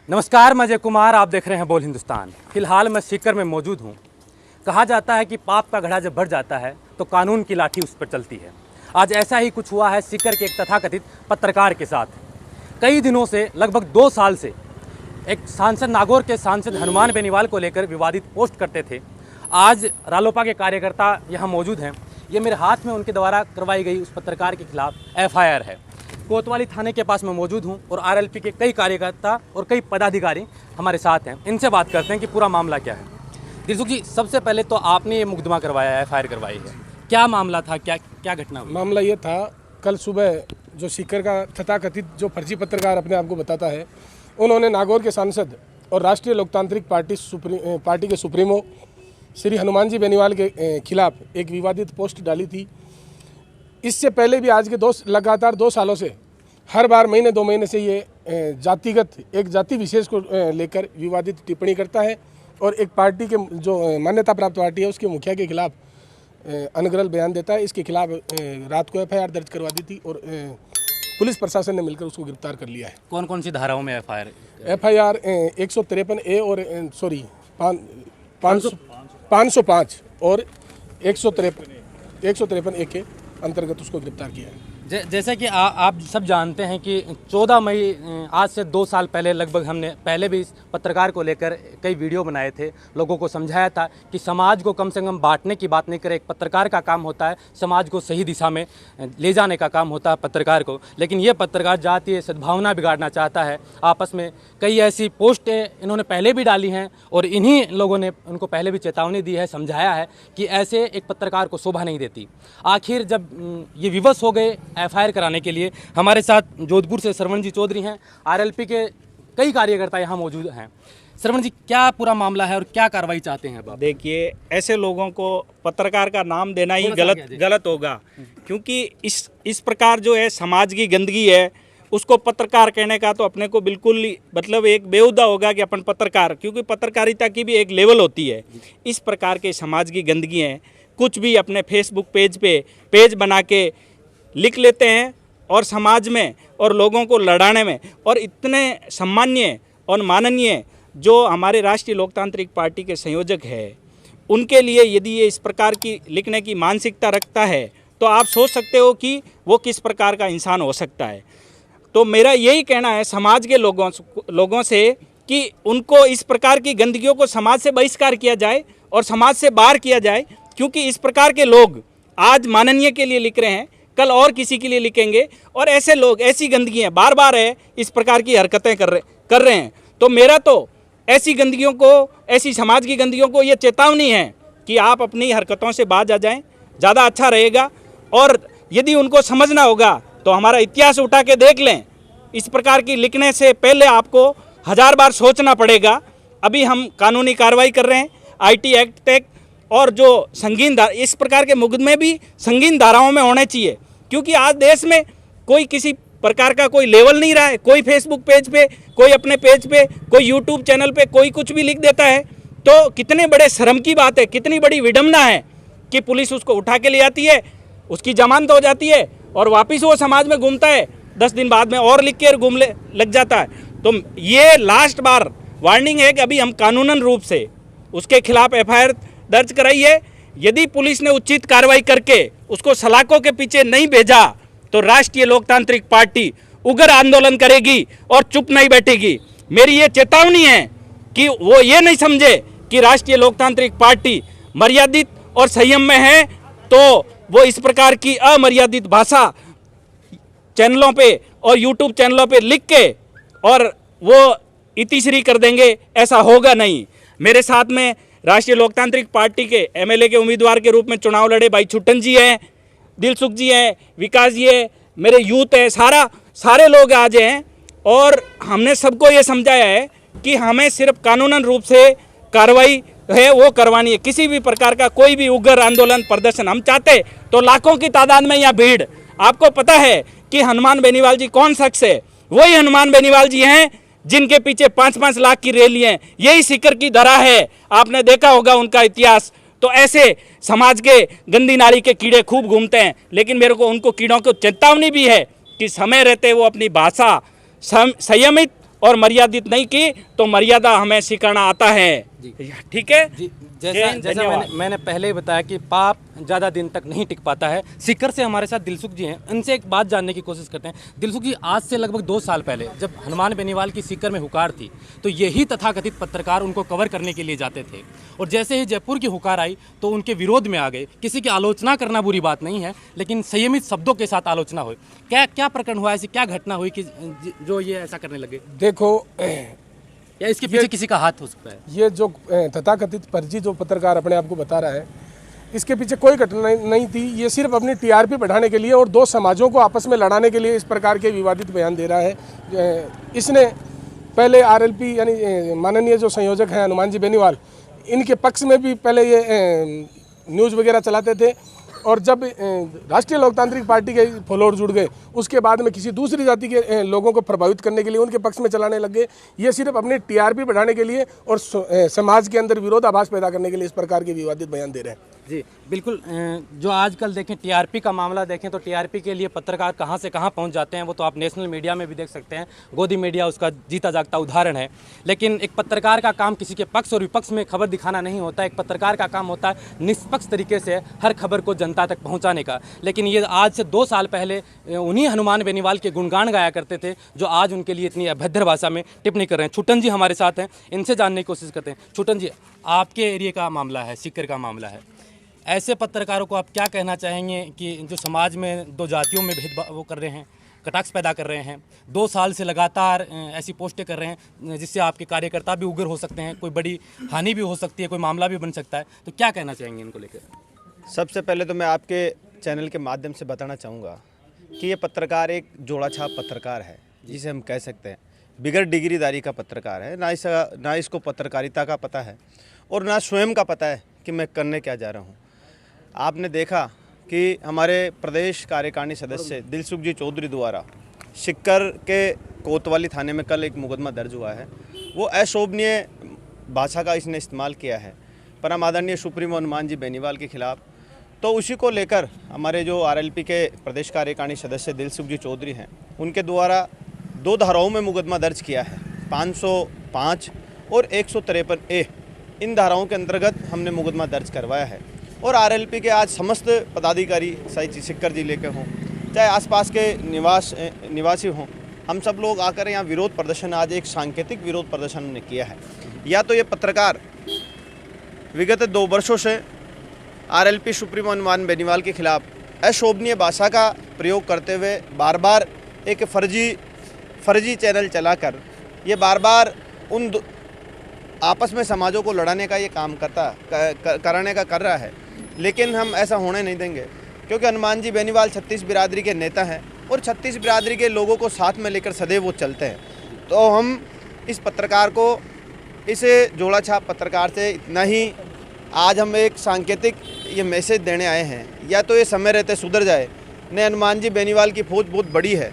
नमस्कार, मैं अजय कुमार। आप देख रहे हैं बोल हिंदुस्तान। फिलहाल मैं सीकर में मौजूद हूँ। कहा जाता है कि पाप का घड़ा जब भर जाता है तो कानून की लाठी उस पर चलती है। आज ऐसा ही कुछ हुआ है सीकर के एक तथाकथित पत्रकार के साथ। कई दिनों से, लगभग 2 साल से, एक सांसद, नागौर के सांसद हनुमान बेनीवाल को लेकर विवादित पोस्ट करते थे। आज रालोपा के कार्यकर्ता यहाँ मौजूद हैं। ये मेरे हाथ में उनके द्वारा करवाई गई उस पत्रकार के खिलाफ FIR है। कोतवाली थाने के पास मैं मौजूद हूँ और RLP के कई कार्यकर्ता और कई पदाधिकारी हमारे साथ हैं। इनसे बात करते हैं कि पूरा मामला क्या है। दिलसुख जी, सबसे पहले तो आपने ये मुकदमा करवाया है, FIR करवाई है। क्या मामला था, क्या घटना हुई? मामला ये था, कल सुबह जो सीकर का तथाकथित जो फर्जी पत्रकार अपने आप को बताता है, उन्होंने नागौर के सांसद और राष्ट्रीय लोकतांत्रिक पार्टी के सुप्रीमो श्री हनुमान जी बेनीवाल के खिलाफ एक विवादित पोस्ट डाली थी। इससे पहले भी आज के लगातार 2 सालों से हर बार महीने 2 महीने से ये जातिगत एक जाति विशेष को लेकर विवादित टिप्पणी करता है और एक पार्टी के जो मान्यता प्राप्त पार्टी है उसके मुखिया के खिलाफ अनगरल बयान देता है। इसके खिलाफ रात को FIR दर्ज करवा दी थी और पुलिस प्रशासन ने मिलकर उसको गिरफ्तार कर लिया है। कौन कौन सी धाराओं में FIR? 153A और 505 और 153A के अंतर्गत उसको गिरफ्तार किया है। जैसे कि आप सब जानते हैं कि 14 मई, आज से 2 साल पहले लगभग, हमने पहले भी इस पत्रकार को लेकर कई वीडियो बनाए थे। लोगों को समझाया था कि समाज को कम से कम बांटने की बात नहीं करें। एक पत्रकार का काम होता है समाज को सही दिशा में ले जाने का काम होता है पत्रकार को। लेकिन ये पत्रकार जातीय सद्भावना बिगाड़ना चाहता है। आपस में कई ऐसी पोस्टें इन्होंने पहले भी डाली हैं और इन्हीं लोगों ने उनको पहले भी चेतावनी दी है, समझाया है कि ऐसे एक पत्रकार को शोभा नहीं देती। आखिर जब ये विवश हो गए FIR कराने के लिए, हमारे साथ जोधपुर से श्रवण जी चौधरी हैं। RLP के कई कार्यकर्ता यहाँ मौजूद हैं। श्रवण जी, क्या पूरा मामला है और क्या कार्रवाई चाहते हैं आप? देखिए, ऐसे लोगों को पत्रकार का नाम देना ही गलत होगा, क्योंकि इस प्रकार जो है समाज की गंदगी है उसको पत्रकार कहने का तो अपने को बिल्कुल मतलब एक बेहुदा होगा कि अपन पत्रकार, क्योंकि पत्रकारिता की भी एक लेवल होती है। इस प्रकार के समाज की गंदगी है, कुछ भी अपने फेसबुक पेज पे पेज बना के लिख लेते हैं और समाज में और लोगों को लड़ाने में, और इतने सम्मान्य और माननीय जो हमारे राष्ट्रीय लोकतांत्रिक पार्टी के संयोजक है, उनके लिए यदि ये इस प्रकार की लिखने की मानसिकता रखता है तो आप सोच सकते हो कि वो किस प्रकार का इंसान हो सकता है। तो मेरा यही कहना है समाज के लोगों से कि उनको इस प्रकार की गंदगियों को समाज से बहिष्कार किया जाए और समाज से बाहर किया जाए, क्योंकि इस प्रकार के लोग आज माननीय के लिए लिख रहे हैं, कल और किसी के लिए लिखेंगे, और ऐसे लोग, ऐसी गंदगियाँ बार बार है इस प्रकार की हरकतें कर रहे हैं। तो मेरा तो ऐसी गंदगियों को, ऐसी समाज की गंदगियों को ये चेतावनी है कि आप अपनी हरकतों से बाज आ जाएं, ज़्यादा अच्छा रहेगा। और यदि उनको समझना होगा तो हमारा इतिहास उठा के देख लें। इस प्रकार की लिखने से पहले आपको 1000 बार सोचना पड़ेगा। अभी हम कानूनी कार्रवाई कर रहे हैं, IT एक्ट तक, और जो संगीन इस प्रकार के मुकदमे भी संगीन धाराओं में होने चाहिए, क्योंकि आज देश में कोई किसी प्रकार का कोई लेवल नहीं रहा है। कोई फेसबुक पेज पे, कोई अपने पेज पे, कोई यूट्यूब चैनल पे कोई कुछ भी लिख देता है। तो कितने बड़े शर्म की बात है, कितनी बड़ी विडंबना है कि पुलिस उसको उठा के ले आती है, उसकी जमानत हो जाती है और वापस वो समाज में घूमता है, 10 दिन बाद में और लिख के घूम लग जाता है। तो ये लास्ट बार वार्निंग है कि अभी हम कानूनन रूप से उसके खिलाफ FIR दर्ज कराई है। यदि पुलिस ने उचित कार्रवाई करके उसको सलाखों के पीछे नहीं भेजा तो राष्ट्रीय लोकतांत्रिक पार्टी उग्र आंदोलन करेगी और चुप नहीं बैठेगी। मेरी ये चेतावनी है कि वो ये नहीं समझे कि राष्ट्रीय लोकतांत्रिक पार्टी मर्यादित और संयम में है, तो वो इस प्रकार की अमर्यादित भाषा चैनलों पे और यूट्यूब चैनलों पे लिख के और वो इतिश्री कर देंगे, ऐसा होगा नहीं। मेरे साथ में राष्ट्रीय लोकतांत्रिक पार्टी के MLA के उम्मीदवार के रूप में चुनाव लड़े भाई छुट्टन जी हैं, दिलसुख जी हैं, विकास जी है, मेरे यूथ है, सारे लोग आज हैं। और हमने सबको ये समझाया है कि हमें सिर्फ कानूनन रूप से कार्रवाई है वो करवानी है। किसी भी प्रकार का कोई भी उग्र आंदोलन प्रदर्शन हम चाहते तो लाखों की तादाद में यहाँ भीड़, आपको पता है कि हनुमान बेनीवाल जी कौन शख्स है? वही हनुमान बेनीवाल जी हैं जिनके पीछे 5-5 लाख की रैलियां, यही सीकर की धरा है। आपने देखा होगा उनका इतिहास। तो ऐसे समाज के गंदी नाली के कीड़े खूब घूमते हैं, लेकिन मेरे को उनको कीड़ों को चेतावनी भी है कि समय रहते वो अपनी भाषा संयमित और मर्यादित नहीं की तो मर्यादा हमें सिखाना आता है। ठीक है जी, जैसा मैंने पहले ही बताया कि पाप ज़्यादा दिन तक नहीं टिक पाता है। सीकर से हमारे साथ दिलसुख जी हैं, उनसे एक बात जानने की कोशिश करते हैं। दिलसुख जी, आज से लगभग 2 साल पहले जब हनुमान बेनीवाल की सीकर में हुकार थी तो यही तथाकथित पत्रकार उनको कवर करने के लिए जाते थे, और जैसे ही जयपुर की हुकार आई तो उनके विरोध में आ गए। किसी की आलोचना करना बुरी बात नहीं है, लेकिन संयमित शब्दों के साथ आलोचना हुई। क्या प्रकरण हुआ, ऐसी क्या घटना हुई कि जो ये ऐसा करने लगे? देखो, या इसके पीछे किसी का हाथ हो सकता है? ये जो तथाकथित फर्जी जो पत्रकार अपने आप को बता रहा है, इसके पीछे कोई घटना नहीं थी। ये सिर्फ अपनी टीआरपी बढ़ाने के लिए और 2 समाजों को आपस में लड़ाने के लिए इस प्रकार के विवादित बयान दे रहा है। इसने पहले आरएलपी यानी माननीय जो संयोजक हैं हनुमान जी बेनीवाल, इनके पक्ष में भी पहले ये न्यूज़ वगैरह चलाते थे, और जब राष्ट्रीय लोकतांत्रिक पार्टी के फॉलोअर जुड़ गए उसके बाद में किसी दूसरी जाति के लोगों को प्रभावित करने के लिए उनके पक्ष में चलाने लग गए। ये सिर्फ अपनी टीआरपी बढ़ाने के लिए और समाज के अंदर विरोधाभास पैदा करने के लिए इस प्रकार के विवादित बयान दे रहे हैं। जी बिल्कुल। जो आजकल देखें टीआरपी का मामला देखें तो टीआरपी के लिए पत्रकार कहां से कहां पहुंच जाते हैं, वो तो आप नेशनल मीडिया में भी देख सकते हैं। गोदी मीडिया उसका जीता जागता उदाहरण है। लेकिन एक पत्रकार का काम किसी के पक्ष और विपक्ष में खबर दिखाना नहीं होता। एक पत्रकार का काम होता है निष्पक्ष तरीके से हर खबर को जनता तक पहुँचाने का। लेकिन ये आज से 2 साल पहले उन्हीं हनुमान बेनीवाल के गुणगान गाया करते थे जो आज उनके लिए इतनी अभद्र भाषा में टिप्पणी कर रहे हैं। छुटन जी हमारे साथ हैं, इनसे जानने की कोशिश करते हैं। छुटन जी, आपके एरिया का मामला है, सीकर का मामला है, ऐसे पत्रकारों को आप क्या कहना चाहेंगे कि जो समाज में 2 जातियों में भेदभाव कर रहे हैं, कटाक्ष पैदा कर रहे हैं, 2 साल से लगातार ऐसी पोस्टें कर रहे हैं जिससे आपके कार्यकर्ता भी उग्र हो सकते हैं, कोई बड़ी हानि भी हो सकती है, कोई मामला भी बन सकता है, तो क्या कहना चाहेंगे इनको लेकर? सबसे पहले तो मैं आपके चैनल के माध्यम से बताना चाहूँगा कि ये पत्रकार एक जोड़ा छाप पत्रकार है, जिसे हम कह सकते हैं बिगड़ डिग्रीदारी का पत्रकार है। ना इसको पत्रकारिता का पता है और ना स्वयं का पता है कि मैं करने क्या जा रहा हूँ। आपने देखा कि हमारे प्रदेश कार्यकारिणी सदस्य दिलसुख जी चौधरी द्वारा सीकर के कोतवाली थाने में कल एक मुकदमा दर्ज हुआ है। वो अशोभनीय भाषा का इसने इस्तेमाल किया है परम आदरणीय सुप्रीमो हनुमान जी बेनीवाल के खिलाफ। तो उसी को लेकर हमारे जो आरएलपी के प्रदेश कार्यकारिणी सदस्य दिलसुख जी चौधरी हैं, उनके द्वारा 2 धाराओं में मुकदमा दर्ज किया है, 505 और 153A। इन धाराओं के अंतर्गत हमने मुकदमा दर्ज करवाया है। और आरएलपी के आज समस्त पदाधिकारी, चाहे सीकर जिले के हों चाहे आसपास के निवासी हों, हम सब लोग आकर यहाँ विरोध प्रदर्शन, आज एक सांकेतिक विरोध प्रदर्शन हमने किया है। या तो ये पत्रकार विगत 2 वर्षों से आरएलपी सुप्रीमो हनुमान बेनीवाल के खिलाफ अशोभनीय भाषा का प्रयोग करते हुए बार बार एक फर्जी चैनल चलाकर ये बार बार उन आपस में समाजों को लड़ाने का ये काम कर रहा है। लेकिन हम ऐसा होने नहीं देंगे, क्योंकि हनुमान जी बेनीवाल 36 बिरादरी के नेता हैं और 36 बिरादरी के लोगों को साथ में लेकर सदैव वो चलते हैं। तो हम इस पत्रकार को, इस जोड़ा छाप पत्रकार से इतना ही आज हम एक सांकेतिक ये मैसेज देने आए हैं, या तो ये समय रहते सुधर जाए, नहीं हनुमान जी बेनीवाल की फौज बहुत बड़ी है,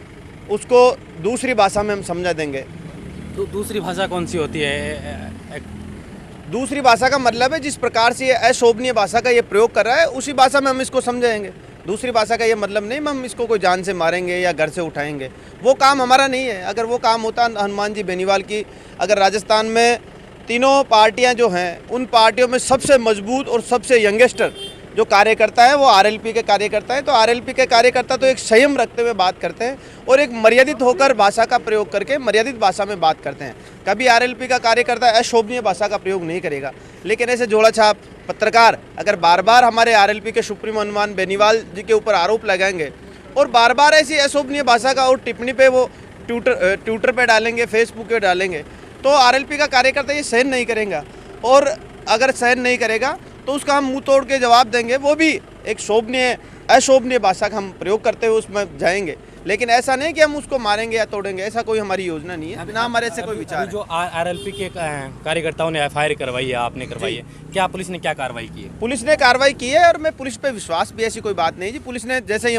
उसको दूसरी भाषा में हम समझा देंगे। तो दूसरी भाषा कौन सी होती है? दूसरी भाषा का मतलब है जिस प्रकार से ये अशोभनीय भाषा का ये प्रयोग कर रहा है, उसी भाषा में हम इसको समझाएंगे। दूसरी भाषा का ये मतलब नहीं हम इसको कोई जान से मारेंगे या घर से उठाएंगे, वो काम हमारा नहीं है। अगर वो काम होता हनुमान जी बेनीवाल की, अगर राजस्थान में तीनों पार्टियां जो हैं, उन पार्टियों में सबसे मजबूत और सबसे यंगेस्टर जो कार्यकर्ता है वो आरएलपी के कार्यकर्ता है। तो आरएलपी के कार्यकर्ता तो एक संयम रखते हुए बात करते हैं और एक मर्यादित होकर भाषा का प्रयोग करके मर्यादित भाषा में बात करते हैं। कभी आरएलपी का कार्यकर्ता अशोभनीय भाषा का प्रयोग नहीं करेगा। लेकिन ऐसे जोड़ा छाप पत्रकार अगर बार बार हमारे आरएलपी के सुप्रीमो हनुमान बेनीवाल जी के ऊपर आरोप लगाएंगे और बार बार ऐसी अशोभनीय भाषा का और टिप्पणी पे वो ट्विटर पे डालेंगे, फेसबुक पे डालेंगे, तो आरएलपी का कार्यकर्ता ये सहन नहीं करेगा। और अगर सहन नहीं करेगा तो उसका हम मुंह तोड़ के जवाब देंगे। वो भी एक अशोभनीय भाषा का हम प्रयोग करते हुए उसमें जाएंगे। लेकिन ऐसा नहीं कि हम उसको मारेंगे या तोड़ेंगे, ऐसा कोई हमारी योजना नहीं है, ना हमारे से कोई विचार है। जो आरएलपी के कार्यकर्ताओं ने एफआईआर करवाई है, आपने करवाई है, क्या पुलिस ने क्या कार्रवाई की है? पुलिस ने कार्रवाई की है और मैं पुलिस पे विश्वास भी, ऐसी कोई बात नहीं जी। पुलिस ने जैसे ही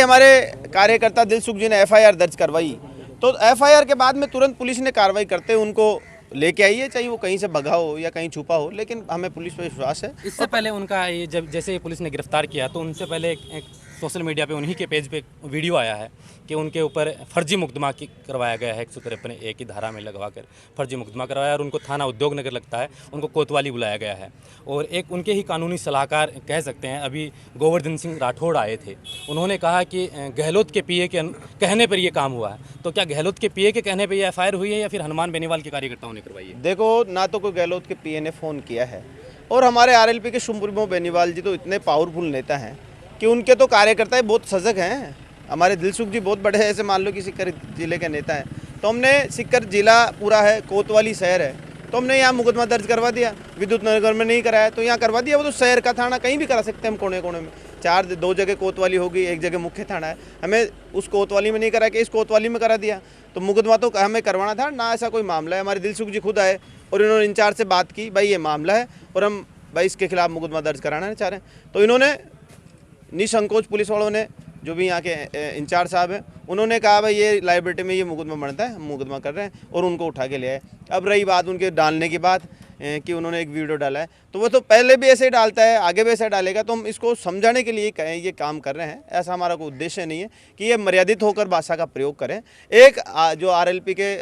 हमारे कार्यकर्ता दिलसुख जी ने एफआईआर दर्ज करवाई, तो एफआईआर के बाद में तुरंत पुलिस ने कार्रवाई करते हुए उनको लेके आई है, चाहे वो कहीं से भगा हो या कहीं छुपा हो, लेकिन हमें पुलिस पे विश्वास है। इससे पहले उनका ये जैसे पुलिस ने गिरफ्तार किया तो उनसे पहले एक सोशल मीडिया पे उन्हीं के पेज पे वीडियो आया है कि उनके ऊपर फर्जी मुकदमा करवाया गया है 153A की धारा में लगवा कर फर्जी मुकदमा करवाया और उनको थाना उद्योग नगर लगता है, उनको कोतवाली बुलाया गया है। और एक उनके ही कानूनी सलाहकार कह सकते हैं, अभी गोवर्धन सिंह राठौड़ आए थे, उन्होंने कहा कि गहलोत के पीए के कहने पर यह काम हुआ है। तो क्या गहलोत के पीए के कहने पर यह FIR हुई है या फिर हनुमान बेनीवाल के कार्यकर्ताओं ने करवाई है? देखो, ना तो कोई गहलोत के पीए ने फ़ोन किया है और हमारे RLP के सुप्रीमो बेनीवाल जी तो इतने पावरफुल नेता हैं कि उनके तो कार्यकर्ता बहुत सजग हैं। हमारे दिलसुख जी बहुत बड़े हैं, ऐसे मान लो कि सीकर जिले के नेता हैं, तो हमने सीकर जिला पूरा है, कोतवाली शहर है, तो हमने यहाँ मुकदमा दर्ज करवा दिया। विद्युत नगर में नहीं कराया तो यहाँ करवा दिया। वो तो शहर का थाना कहीं भी करा सकते हैं हम, कोने कोने में। 2 जगह कोतवाली होगी, 1 जगह मुख्य थाना है, हमें उस कोतवाली में नहीं करा के इस कोतवाली में करा दिया। तो मुकदमा तो हमें करवाना था ना, ऐसा कोई मामला है। हमारे दिलसुख जी खुद आए और इन्होंने इंचार्ज से बात की, भाई ये मामला है और हम भाई इसके खिलाफ मुकदमा दर्ज कराना चाह रहे हैं। तो इन्होंने निसंकोच, पुलिस वालों ने, जो भी यहाँ के इंचार्ज साहब हैं, उन्होंने कहा भाई ये लाइब्रेटी में ये मुकदमा बनता है, हम मुकदमा कर रहे हैं, और उनको उठा के ले आए। अब रही बात उनके डालने की बात कि उन्होंने एक वीडियो डाला है, तो वो तो पहले भी ऐसे ही डालता है, आगे भी ऐसे डालेगा। तो हम इसको समझाने के लिए ये काम कर रहे हैं। ऐसा हमारा कोई उद्देश्य नहीं है कि ये मर्यादित होकर भाषा का प्रयोग करें। एक जो RLP के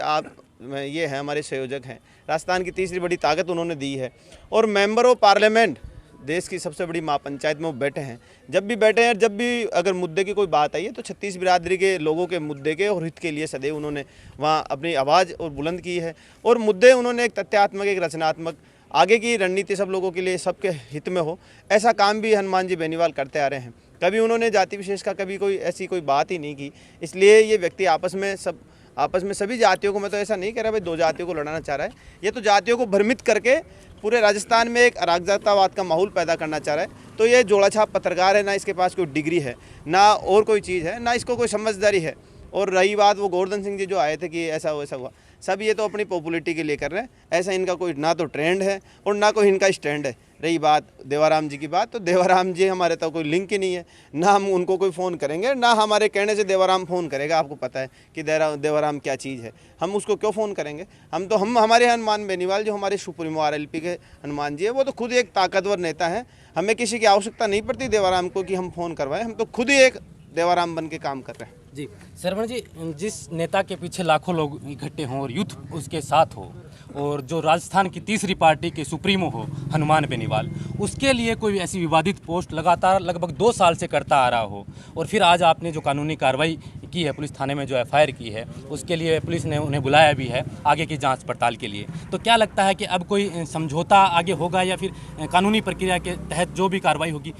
ये हैं, हमारे संयोजक हैं, राजस्थान की तीसरी बड़ी ताकत उन्होंने दी है, और मेंबर ऑफ पार्लियामेंट देश की सबसे बड़ी महापंचायत में वो बैठे हैं। जब भी बैठे हैं, जब भी अगर मुद्दे की कोई बात आई है, तो 36 बिरादरी के लोगों के मुद्दे के और हित के लिए सदैव उन्होंने वहाँ अपनी आवाज़ और बुलंद की है। और मुद्दे उन्होंने एक तथ्यात्मक, एक रचनात्मक, आगे की रणनीति सब लोगों के लिए, सबके हित में हो, ऐसा काम भी हनुमान जी बेनीवाल करते आ रहे हैं। कभी उन्होंने जाति विशेष का कभी कोई ऐसी कोई बात ही नहीं की। इसलिए ये व्यक्ति आपस में सभी जातियों को, मैं तो ऐसा नहीं कह रहा भाई 2 जातियों को लड़ाना चाह रहा है, ये तो जातियों को भ्रमित करके पूरे राजस्थान में एक अराजकतावाद का माहौल पैदा करना चाह रहा है। तो ये जोड़ा छाप पत्रकार है, ना इसके पास कोई डिग्री है, ना और कोई चीज़ है, ना इसको कोई समझदारी है। और रही बात वो गोवर्धन सिंह जी जो आए थे कि ऐसा हुआ, सब ये तो अपनी पॉपुलैरिटी के लिए कर रहे हैं। ऐसा इनका कोई ना तो ट्रेंड है और ना कोई इनका स्टैंड है। रही बात देवाराम जी की बात, तो देवाराम जी हमारे तो कोई लिंक ही नहीं है, ना हम उनको कोई फ़ोन करेंगे, ना हमारे कहने से देवाराम फ़ोन करेगा। आपको पता है कि देवाराम क्या चीज़ है, हम उसको क्यों फ़ोन करेंगे। हमारे हनुमान बेनीवाल जो हमारे सुप्रीमो RLP के हनुमान जी है, वो तो खुद एक ताकतवर नेता है। हमें किसी की आवश्यकता नहीं पड़ती देवाराम को कि हम फ़ोन करवाएं, हम तो खुद ही एक देवाराम बन के काम कर रहे हैं। जी सरवण जी, जिस नेता के पीछे लाखों लोग इकट्ठे हों और यूथ उसके साथ हो, और जो राजस्थान की तीसरी पार्टी के सुप्रीमो हो हनुमान बेनीवाल, उसके लिए कोई ऐसी विवादित पोस्ट लगातार लगभग 2 साल से करता आ रहा हो, और फिर आज आपने जो कानूनी कार्रवाई की है, पुलिस थाने में जो FIR की है, उसके लिए पुलिस ने उन्हें बुलाया भी है आगे की जांच पड़ताल के लिए, तो क्या लगता है कि अब कोई समझौता आगे होगा या फिर कानूनी प्रक्रिया के तहत जो भी कार्रवाई होगी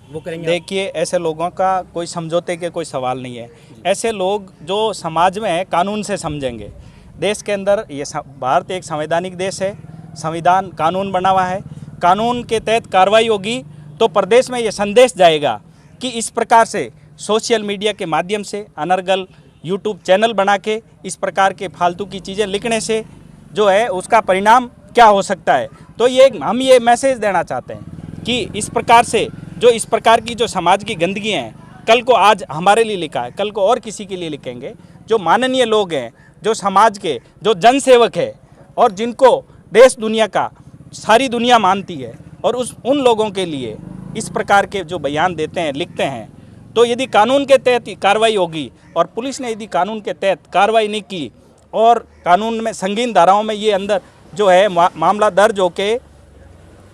वो करेंगे? देखिए, ऐसे लोगों का कोई समझौते के कोई सवाल नहीं है। ऐसे लोग जो समाज में है, कानून से समझेंगे। देश के अंदर ये भारत एक संवैधानिक देश है, संविधान कानून बना हुआ है, कानून के तहत कार्रवाई होगी तो प्रदेश में ये संदेश जाएगा कि इस प्रकार से सोशल मीडिया के माध्यम से अनर्गल यूट्यूब चैनल बना के इस प्रकार के फालतू की चीज़ें लिखने से जो है उसका परिणाम क्या हो सकता है। तो हम ये मैसेज देना चाहते हैं कि इस प्रकार से जो इस प्रकार की जो समाज की गंदगी हैं, कल को आज हमारे लिए लिखा है, कल को और किसी के लिए लिखेंगे। जो माननीय लोग हैं, जो समाज के जो जनसेवक है और जिनको देश दुनिया का सारी दुनिया मानती है, और उन लोगों के लिए इस प्रकार के जो बयान देते हैं, लिखते हैं, तो यदि कानून के तहत कार्रवाई होगी और पुलिस ने यदि कानून के तहत कार्रवाई नहीं की और कानून में संगीन धाराओं में ये अंदर जो है मामला दर्ज होके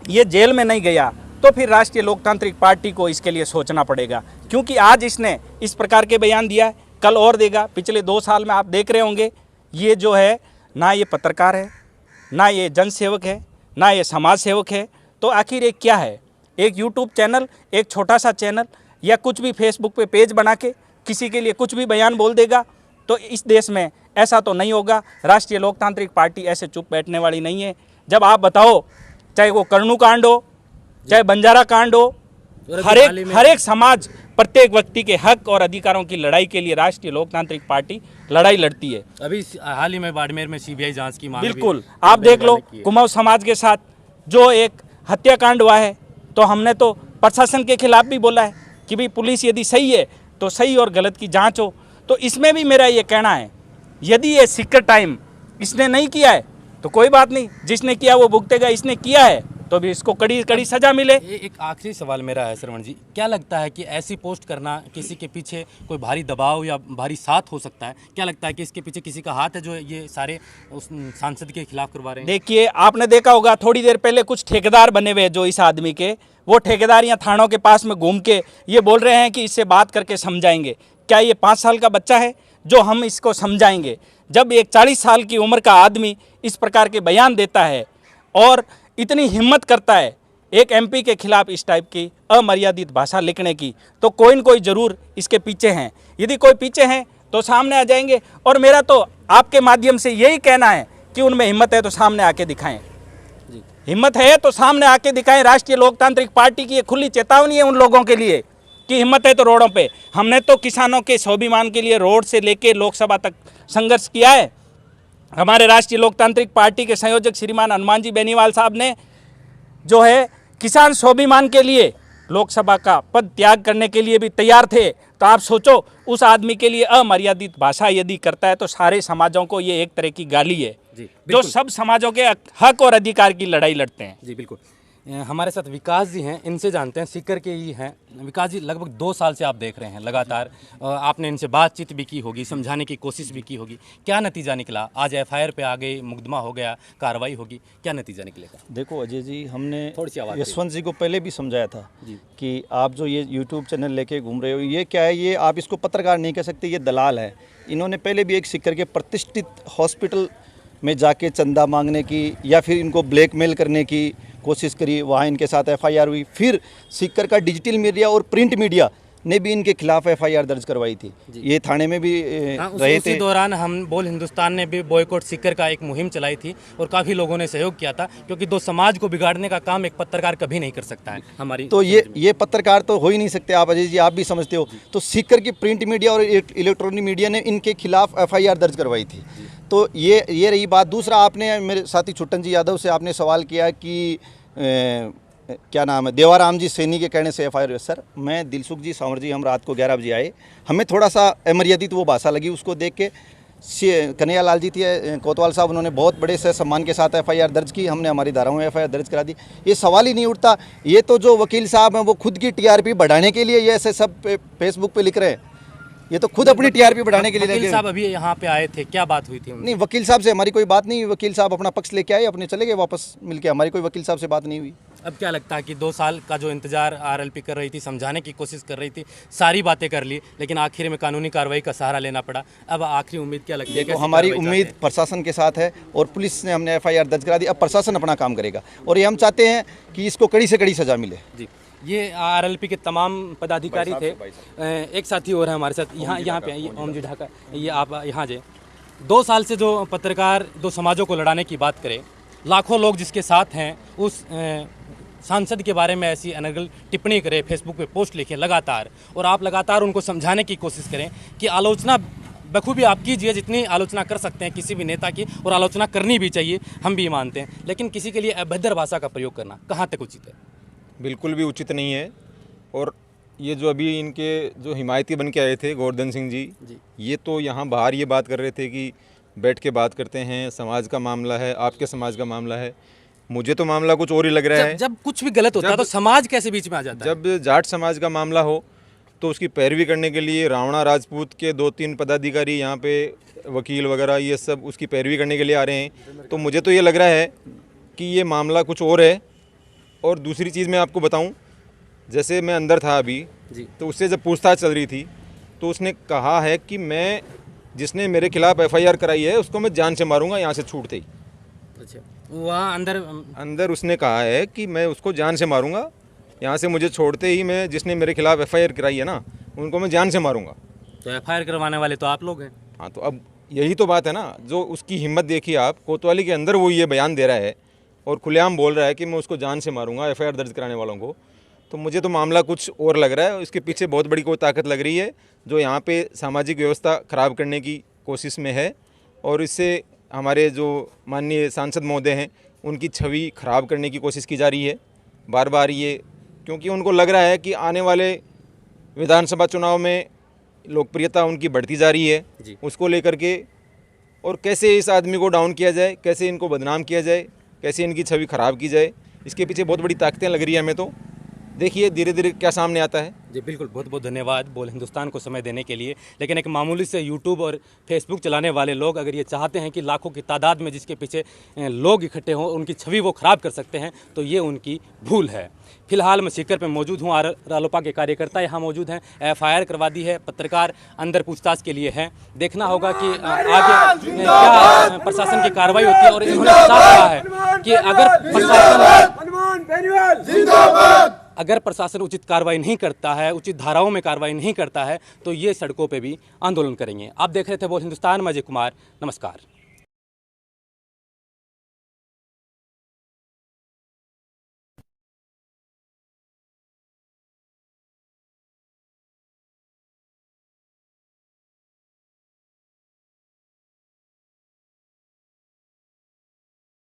ये जेल में नहीं गया, तो फिर राष्ट्रीय लोकतांत्रिक पार्टी को इसके लिए सोचना पड़ेगा। क्योंकि आज इसने इस प्रकार के बयान दिया है, कल और देगा। पिछले 2 साल में आप देख रहे होंगे, ये जो है ना ये पत्रकार है, ना ये जनसेवक है, ना ये समाज सेवक है, तो आखिर एक क्या है? एक यूट्यूब चैनल, एक छोटा सा चैनल, या कुछ भी फेसबुक पे पेज बना के किसी के लिए कुछ भी बयान बोल देगा। तो इस देश में ऐसा तो नहीं होगा। राष्ट्रीय लोकतांत्रिक पार्टी ऐसे चुप बैठने वाली नहीं है। जब आप बताओ, चाहे वो कर्णू कांड हो, चाहे बंजारा कांड हो, हर एक समाज, प्रत्येक व्यक्ति के हक और अधिकारों की लड़ाई के लिए राष्ट्रीय लोकतांत्रिक पार्टी लड़ाई लड़ती है। अभी हाल ही में बाड़मेर में CBI जांच की मांग बिल्कुल, आप देख लो कुमाऊं समाज के साथ जो एक हत्याकांड हुआ है, तो हमने तो प्रशासन के खिलाफ भी बोला है कि भाई पुलिस यदि सही है तो सही और गलत की जांच हो। तो इसमें भी मेरा ये कहना है, यदि ये सीकर टाइम इसने नहीं किया है तो कोई बात नहीं, जिसने किया वो भुगतेगा, इसने किया है तो भी इसको कड़ी कड़ी सजा मिले। एक आखिरी सवाल मेरा है श्रवण जी, क्या लगता है कि ऐसी पोस्ट करना किसी के पीछे कोई भारी दबाव या भारी साथ हो सकता है? क्या लगता है कि इसके पीछे किसी का हाथ है जो ये सारे उस सांसद के खिलाफ करवा रहे हैं? देखिए, आपने देखा होगा थोड़ी देर पहले कुछ ठेकेदार बने हुए जो इस आदमी के, वो ठेकेदार यहाँ थानों के पास में घूम के ये बोल रहे हैं कि इससे बात करके समझाएंगे। क्या ये 5 साल का बच्चा है जो हम इसको समझाएंगे? जब एक 40 साल की उम्र का आदमी इस प्रकार के बयान देता है और इतनी हिम्मत करता है एक एमपी के खिलाफ इस टाइप की अमर्यादित भाषा लिखने की, तो कोई न कोई ज़रूर इसके पीछे हैं। यदि कोई पीछे हैं तो सामने आ जाएंगे। और मेरा तो आपके माध्यम से यही कहना है कि उनमें हिम्मत है तो सामने आके दिखाएं। हिम्मत है तो सामने आके दिखाएं। राष्ट्रीय लोकतांत्रिक पार्टी की ये खुली चेतावनी है उन लोगों के लिए कि हिम्मत है तो रोडों पे। हमने तो किसानों के स्वाभिमान के लिए रोड से लेके लोकसभा तक संघर्ष किया है। हमारे राष्ट्रीय लोकतांत्रिक पार्टी के संयोजक श्रीमान हनुमान जी बेनीवाल साहब ने जो है किसान स्वाभिमान के लिए लोकसभा का पद त्याग करने के लिए भी तैयार थे। तो आप सोचो, उस आदमी के लिए अमर्यादित भाषा यदि करता है तो सारे समाजों को ये एक तरह की गाली है जी, जो सब समाजों के हक और अधिकार की लड़ाई लड़ते हैं। जी बिल्कुल। हमारे साथ विकास जी हैं, इनसे जानते हैं, सीकर के ही हैं। विकास जी, लगभग 2 साल से आप देख रहे हैं लगातार, आपने इनसे बातचीत भी की होगी, समझाने की कोशिश भी की होगी। क्या नतीजा निकला? आज एफआईआर पे आ गई, मुकदमा हो गया, कार्रवाई होगी, क्या नतीजा निकलेगा? देखो अजय जी, हमने थोड़ी सी आवाज़ यशवंत जी को पहले भी समझाया था जी। कि आप जो ये यूट्यूब चैनल लेके घूम रहे हो, ये क्या है, ये आप इसको पत्रकार नहीं कह सकते, ये दलाल है। इन्होंने पहले भी एक सीकर के प्रतिष्ठित हॉस्पिटल में जाके चंदा मांगने की या फिर इनको ब्लैकमेल करने की कोशिश करी, वहाँ इनके साथ एफआईआर हुई। फिर सीकर का डिजिटल मीडिया और प्रिंट मीडिया ने भी इनके खिलाफ एफआईआर दर्ज करवाई थी। ये थाने में भी रहे उसी थे। दौरान हम बोल हिंदुस्तान ने भी बॉयकॉट सीकर का एक मुहिम चलाई थी और काफ़ी लोगों ने सहयोग किया था, क्योंकि 2 समाज को बिगाड़ने का काम एक पत्रकार कभी नहीं कर सकता है हमारी। तो ये पत्रकार तो हो ही नहीं सकते आप अजय जी, आप भी समझते हो। तो सीकर की प्रिंट मीडिया और इलेक्ट्रॉनिक मीडिया ने इनके खिलाफ एफआईआर दर्ज करवाई थी। तो ये रही बात। दूसरा, आपने मेरे साथी छुट्टन जी यादव से आपने सवाल किया कि क्या नाम है, देवाराम जी सैनी के कहने से एफआईआर। सर, मैं दिलसुख जी, सांवर जी, हम रात को 11 बजे आए, हमें थोड़ा सा अमर्यादित वो भाषा लगी। उसको देख के कन्हैया लाल जी थे कोतवाल साहब, उन्होंने बहुत बड़े से सम्मान के साथ एफआईआर दर्ज की। हमने हमारी धाराओं में एफआईआर दर्ज करा दी। ये सवाल ही नहीं उठता। ये तो जो वकील साहब हैं वो खुद की टीआरपी बढ़ाने के लिए ये ऐसे सब फेसबुक पे लिख रहे हैं। ये तो खुद अपनी टीआरपी बढ़ाने के लिए वकील साहब अभी यहाँ पे आए थे, क्या बात हुई थी उनसे? नहीं, वकील साहब से हमारी कोई बात नहीं हुई। वकील साहब अपना पक्ष लेके आए, अपने चले गए वापस मिलके। हमारी कोई वकील साहब से बात नहीं हुई। अब क्या लगता है कि 2 साल का जो इंतजार आरएलपी कर रही थी, समझाने की कोशिश कर रही थी, सारी बातें कर ली, लेकिन आखिर में कानूनी कार्रवाई का सहारा लेना पड़ा। अब आखिरी उम्मीद क्या लगती है? तो हमारी उम्मीद प्रशासन के साथ है और पुलिस ने हमने एफआईआर दर्ज करा दी। अब प्रशासन अपना काम करेगा और ये हम चाहते हैं कि इसको कड़ी से कड़ी सजा मिले। जी, ये आरएलपी के तमाम पदाधिकारी थे। एक साथी और है हमारे साथ, यहाँ पे ये ओम जी ढाका, ये आप यहाँ जे 2 साल से जो पत्रकार 2 समाजों को लड़ाने की बात करें, लाखों लोग जिसके साथ हैं, उस सांसद के बारे में ऐसी अनर्गल टिप्पणी करें, फेसबुक पे पोस्ट लिखें लगातार, और आप लगातार उनको समझाने की कोशिश करें कि आलोचना बखूबी आप कीजिए, जितनी आलोचना कर सकते हैं किसी भी नेता की, और आलोचना करनी भी चाहिए, हम भी मानते हैं, लेकिन किसी के लिए अभद्र भाषा का प्रयोग करना कहाँ तक उचित है? बिल्कुल भी उचित नहीं है। और ये जो अभी इनके जो हिमायती बन के आए थे गोवर्धन सिंह जी, ये तो यहाँ बाहर ये बात कर रहे थे कि बैठ के बात करते हैं, समाज का मामला है, आपके समाज का मामला है। मुझे तो मामला कुछ और ही लग रहा है। जब कुछ भी गलत होता है तो समाज कैसे बीच में आ जाता है? जब जाट समाज का मामला हो तो उसकी पैरवी करने के लिए रावणा राजपूत के 2-3 पदाधिकारी यहाँ पे, वकील वगैरह, ये सब उसकी पैरवी करने के लिए आ रहे हैं। तो मुझे तो ये लग रहा है कि ये मामला कुछ और है। और दूसरी चीज़ मैं आपको बताऊं, जैसे मैं अंदर था अभी, तो उससे जब पूछताछ चल रही थी तो उसने कहा है कि मैं, जिसने मेरे खिलाफ एफआईआर कराई है उसको मैं जान से मारूंगा यहाँ से छूटते ही। अच्छा, वहाँ अंदर उसने कहा है कि मैं उसको जान से मारूंगा, यहाँ से मुझे छोड़ते ही मैं, जिसने मेरे खिलाफ एफआईआर कराई है ना, उनको मैं जान से मारूंगा। तो एफआईआर करवाने वाले तो आप लोग हैं। हाँ, तो अब यही तो बात है ना, जो उसकी हिम्मत देखिए आप, कोतवाली के अंदर वो ये बयान दे रहा है और खुलेआम बोल रहा है कि मैं उसको जान से मारूंगा, एफआईआर दर्ज कराने वालों को। तो मुझे तो मामला कुछ और लग रहा है। इसके पीछे बहुत बड़ी कोई ताकत लग रही है जो यहाँ पे सामाजिक व्यवस्था खराब करने की कोशिश में है, और इससे हमारे जो माननीय सांसद महोदय हैं उनकी छवि खराब करने की कोशिश की जा रही है बार बार। ये क्योंकि उनको लग रहा है कि आने वाले विधानसभा चुनाव में लोकप्रियता उनकी बढ़ती जा रही है, उसको लेकर के, और कैसे इस आदमी को डाउन किया जाए, कैसे इनको बदनाम किया जाए, कैसे इनकी छवि खराब की जाए, इसके पीछे बहुत बड़ी ताकतें लग रही है हमें। तो देखिए धीरे धीरे क्या सामने आता है। जी बिल्कुल, बहुत बहुत धन्यवाद बोल हिंदुस्तान को समय देने के लिए। लेकिन एक मामूली से यूट्यूब और फेसबुक चलाने वाले लोग अगर ये चाहते हैं कि लाखों की तादाद में जिसके पीछे लोग इकट्ठे हों, उनकी छवि वो ख़राब कर सकते हैं, तो ये उनकी भूल है। फिलहाल मैं सीकर पे मौजूद हूँ, रालोपा के कार्यकर्ता यहाँ मौजूद हैं। FIR करवा दी है, पत्रकार अंदर पूछताछ के लिए हैं। देखना होगा कि आगे क्या प्रशासन की कार्रवाई होती है। और इन्होंने साफ कहा है कि अगर प्रशासन उचित कार्रवाई नहीं करता है, उचित धाराओं में कार्रवाई नहीं करता है, तो ये सड़कों पे भी आंदोलन करेंगे। आप देख रहे थे बोल हिंदुस्तान, मैं अजय कुमार, नमस्कार।